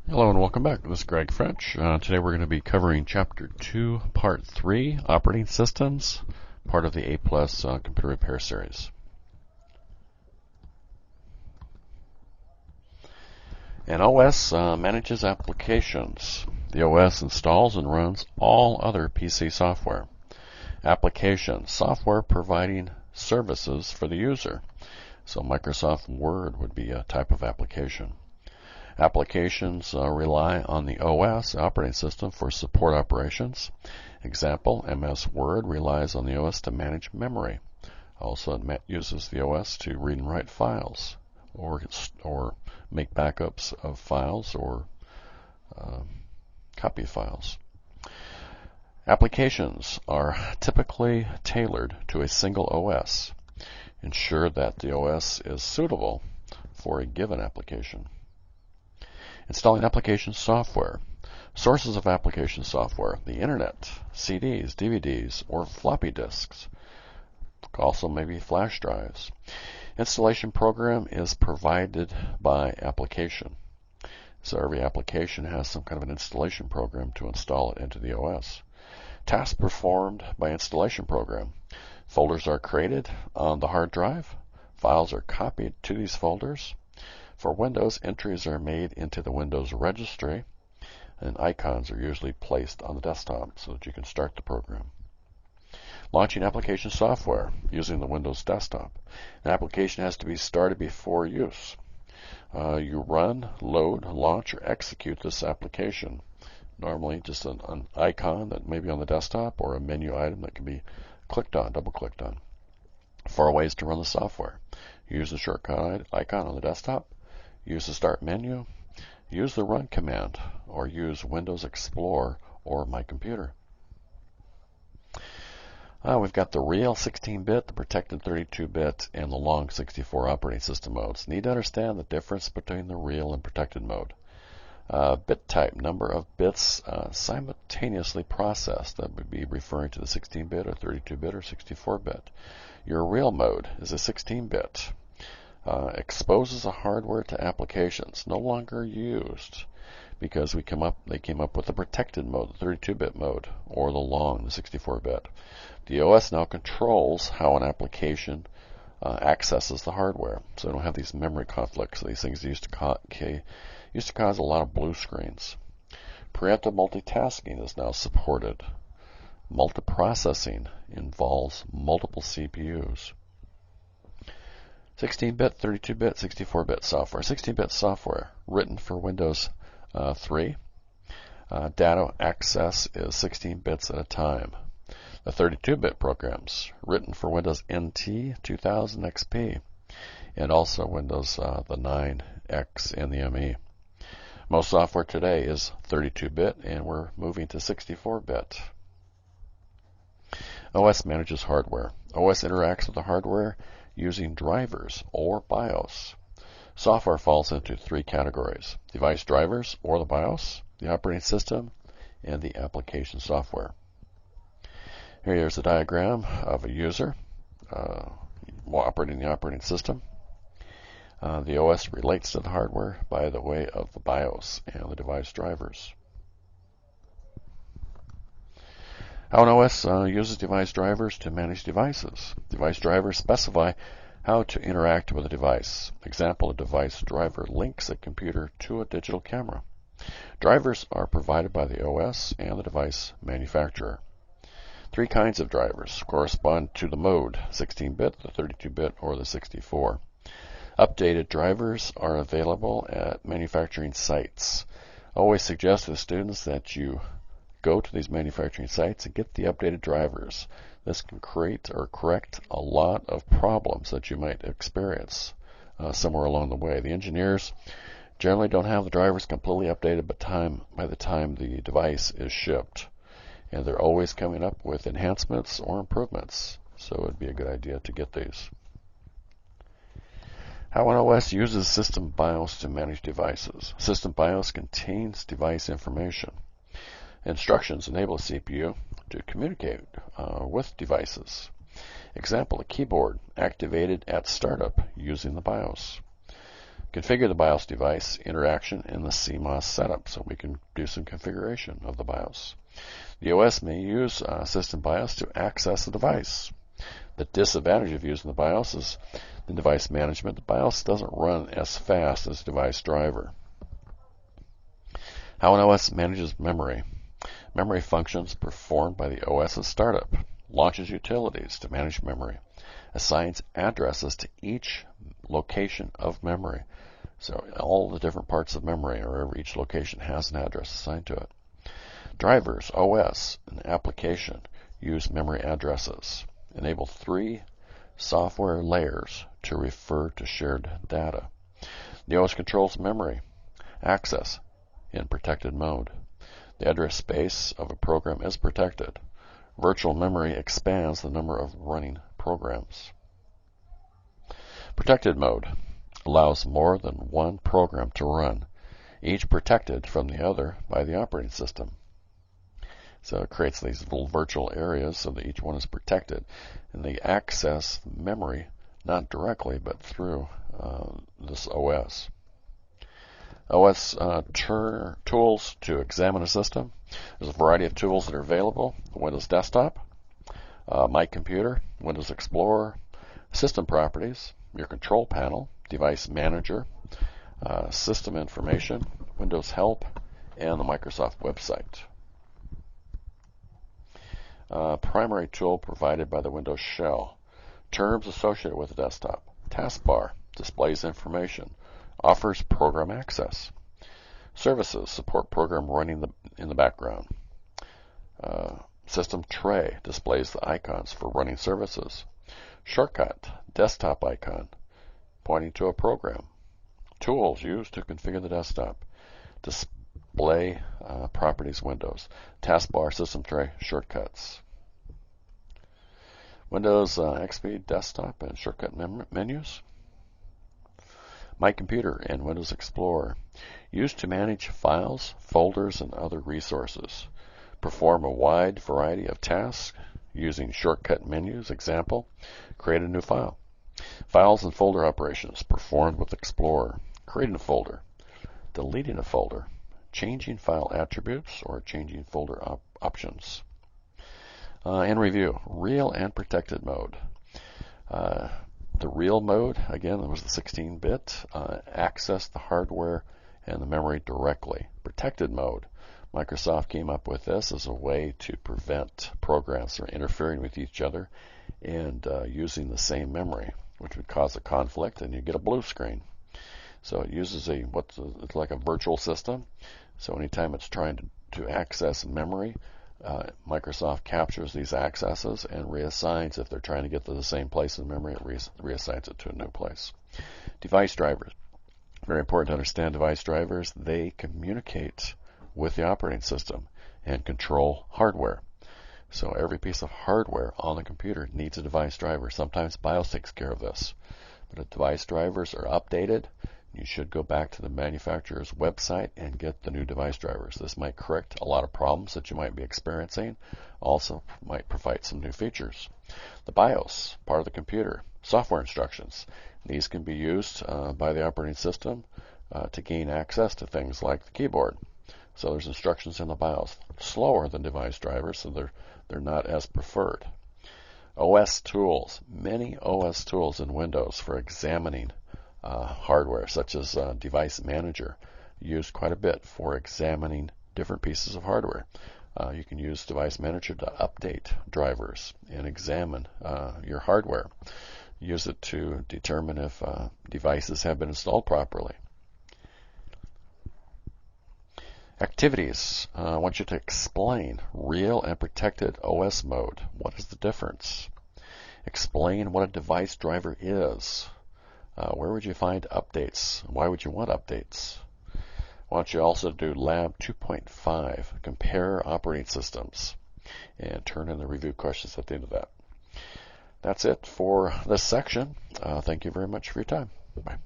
Hello and welcome back. This is Greg French. Today we're going to be covering Chapter 2, Part 3, Operating Systems, part of the A+ Computer Repair Series. An OS manages applications. The OS installs and runs all other PC software. Application, software providing services for the user. So Microsoft Word would be a type of application. Applications rely on the OS, operating system, for support operations. Example, MS Word relies on the OS to manage memory. Also, it uses the OS to read and write files, or make backups of files, or copy files. Applications are typically tailored to a single OS. Ensure that the OS is suitable for a given application. Installing application software. Sources of application software: the internet, CDs, DVDs, or floppy disks. Also maybe flash drives. Installation program is provided by application. So every application has some kind of an installation program to install it into the OS. Tasks performed by installation program. Folders are created on the hard drive. Files are copied to these folders. For Windows, entries are made into the Windows registry, and icons are usually placed on the desktop so that you can start the program. Launching application software using the Windows desktop. An application has to be started before use. You run, load, launch, or execute this application. Normally just an icon that may be on the desktop or a menu item that can be clicked on, double-clicked on. 4 ways to run the software. Use the shortcut icon on the desktop. Use the Start menu, use the Run command, or use Windows Explorer or My Computer. We've got the real 16-bit, the protected 32-bit, and the long 64 operating system modes. Need to understand the difference between the real and protected mode. Bit type, number of bits simultaneously processed. That would be referring to the 16-bit or 32-bit or 64-bit. Your real mode is a 16-bit. Exposes a hardware to applications no longer used because they came up with the protected mode, the 32-bit mode, or the long, the 64-bit. The OS now controls how an application accesses the hardware, so they don't have these memory conflicts. These things used to cause a lot of blue screens. Preemptive multitasking is now supported. Multiprocessing involves multiple CPUs. 16-bit, 32-bit, 64-bit software. 16-bit software written for Windows 3. Data access is 16 bits at a time. The 32-bit programs written for Windows NT, 2000 XP, and also Windows the 9X and the ME. Most software today is 32-bit, and we're moving to 64-bit. OS manages hardware. OS interacts with the hardware using drivers or BIOS. Software falls into 3 categories: device drivers or the BIOS, the operating system, and the application software. Here's a diagram of a user operating the operating system. The OS relates to the hardware by the way of the BIOS and the device drivers. How an OS uses device drivers to manage devices. Device drivers specify how to interact with a device. Example, a device driver links a computer to a digital camera. Drivers are provided by the OS and the device manufacturer. 3 kinds of drivers correspond to the mode: 16-bit, the 32-bit, or the 64. Updated drivers are available at manufacturing sites. Always suggest to the students that you go to these manufacturing sites and get the updated drivers. This can create or correct a lot of problems that you might experience somewhere along the way. The engineers generally don't have the drivers completely updated by the time the device is shipped, and they're always coming up with enhancements or improvements, so it would be a good idea to get these. How an OS uses System BIOS to manage devices. System BIOS contains device information. Instructions enable a CPU to communicate with devices. Example, a keyboard activated at startup using the BIOS. Configure the BIOS device interaction in the CMOS setup, so we can do some configuration of the BIOS. The OS may use system BIOS to access the device. The disadvantage of using the BIOS is the device management. The BIOS doesn't run as fast as device driver. How an OS manages memory. Memory functions performed by the OS's startup. Launches utilities to manage memory. Assigns addresses to each location of memory. So all the different parts of memory, or each location has an address assigned to it. Drivers, OS, and application use memory addresses. Enable 3 software layers to refer to shared data. The OS controls memory access in protected mode. The address space of a program is protected. Virtual memory expands the number of running programs. Protected mode allows more than one program to run, each protected from the other by the operating system. So it creates these little virtual areas so that each one is protected, and they access memory not directly but through this OS. OS tools to examine a system. There's a variety of tools that are available. Windows Desktop, My Computer, Windows Explorer, System Properties, your Control Panel, Device Manager, System Information, Windows Help, and the Microsoft website. Primary tool provided by the Windows shell. Terms associated with the desktop. Taskbar displays information. Offers program access. Services support program running in the background. System tray displays the icons for running services. Shortcut desktop icon pointing to a program. Tools used to configure the desktop. Display properties windows. Taskbar, system tray, shortcuts. Windows XP desktop and shortcut menus. My Computer and Windows Explorer. Used to manage files, folders, and other resources. Perform a wide variety of tasks using shortcut menus. Example, create a new file. Files and folder operations performed with Explorer. Creating a folder. Deleting a folder. Changing file attributes or changing folder options. In review, real and protected mode. The real mode, again, it was the 16-bit, access the hardware and the memory directly. Protected mode, Microsoft came up with this as a way to prevent programs from interfering with each other and using the same memory, which would cause a conflict, and you get a blue screen. So it uses it's like a virtual system. So anytime it's trying to access memory, Microsoft captures these accesses and reassigns. If they're trying to get to the same place in memory, it reassigns it to a new place. Device drivers. Very important to understand device drivers. They communicate with the operating system and control hardware. So every piece of hardware on the computer needs a device driver. Sometimes BIOS takes care of this. But if device drivers are updated, you should go back to the manufacturer's website and get the new device drivers. This might correct a lot of problems that you might be experiencing. Also might provide some new features. The BIOS, part of the computer. Software instructions. These can be used by the operating system to gain access to things like the keyboard. So there's instructions in the BIOS. Slower than device drivers, so they're not as preferred. OS tools. Many OS tools in Windows for examining hardware, such as Device Manager, used quite a bit for examining different pieces of hardware. You can use Device Manager to update drivers and examine your hardware. Use it to determine if devices have been installed properly. Activities. I want you to explain real and protected OS mode. What is the difference? Explain what a device driver is. Where would you find updates? Why would you want updates? Why don't you also do Lab 2.5, compare operating systems, and turn in the review questions at the end of that. That's it for this section. Thank you very much for your time. Bye.